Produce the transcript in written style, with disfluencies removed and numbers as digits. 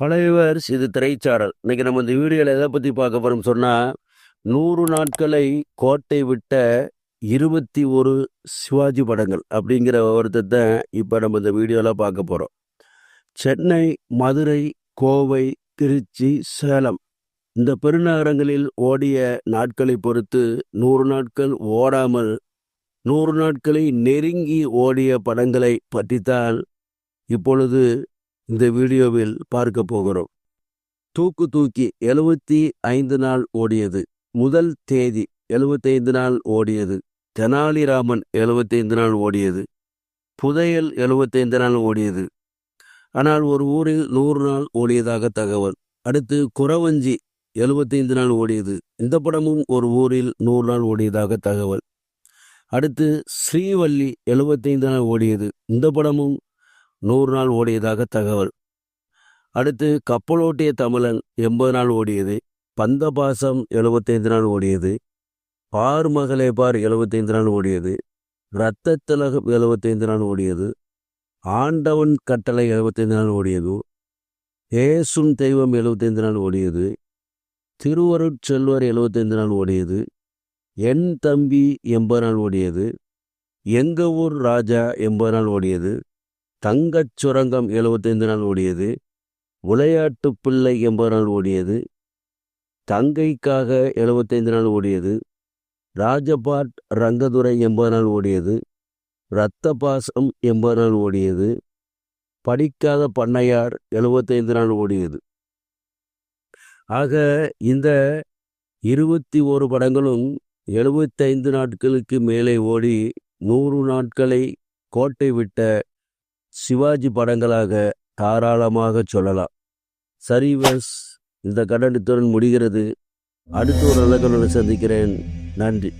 Followers, இது திரைச்சாரல். இன்னைக்கு நம்ம இந்த வீடியோவில் எதை பற்றி பார்க்க போகிறோம் சொன்னால், 100 நாட்களை கோட்டை விட்ட 21 சிவாஜி படங்கள் அப்படிங்கிற விவரத்தை இப்போ நம்ம இந்த வீடியோவில் பார்க்க போகிறோம். சென்னை, மதுரை, கோவை, திருச்சி, சேலம் இந்த பெருநகரங்களில் ஓடிய நாட்களை பொறுத்து 100 நாட்கள் ஓடாமல் 100 நாட்களை நெருங்கி ஓடிய படங்களை பற்றித்தான் இப்பொழுது இந்த வீடியோவில் பார்க்க போகிறோம். தூக்கு தூக்கி 75 நாள் ஓடியது. முதல் தேதி 75 நாள் ஓடியது. தெனாலிராமன் 75 நாள் ஓடியது. புதையல் 75 நாள் ஓடியது. ஆனால் ஒரு ஊரில் 100 நாள் ஓடியதாக தகவல். அடுத்து குறவஞ்சி 75 நாள் ஓடியது. இந்த படமும் ஒரு ஊரில் 100 நாள் ஓடியதாக தகவல். அடுத்து ஸ்ரீவள்ளி 75 நாள் ஓடியது. இந்த படமும் 100 நாள் ஓடியதாக தகவல். அடுத்து கப்பலோட்டிய தமிழன் 80 நாள் ஓடியது. பந்தபாசம் 75 நாள் ஓடியது. பார் மகளே பார் 75 நாள் ஓடியது. இரத்த திலகம் 75 நாள் ஓடியது. ஆண்டவன் கட்டளை 75 நாள் ஓடியது. ஏசும் தெய்வம் 75 நாள் ஓடியது. திருவருட்செல்வர் 75 நாள் ஓடியது. என் தம்பி 80 நாள் ஓடியது. எங்க ஊர் ராஜா 80 நாள் ஓடியது. தங்கச் சுரங்கம் 75 நாள் ஓடியது. விளையாட்டு பிள்ளை 80 நாள் ஓடியது. தங்கைக்காக 75 நாள் ஓடியது. ராஜபாட் ரங்கதுரை 80 நாள் ஓடியது. இரத்த பாசம் 80 நாள் ஓடியது. படிக்காத பண்ணையார் 75 நாள் ஓடியது. ஆக இந்த 21 படங்களும் 75 நாட்களுக்கு மேலே ஓடி 100 நாட்களை கோட்டை விட்ட சிவாஜி படங்களாக தாராளமாக சொல்லலாம். சரி வஸ், இந்த கண்டனத்துடன் முடிகிறது. அடுத்து ஒரு நல்ல கண்டனை சந்திக்கிறேன். நன்றி.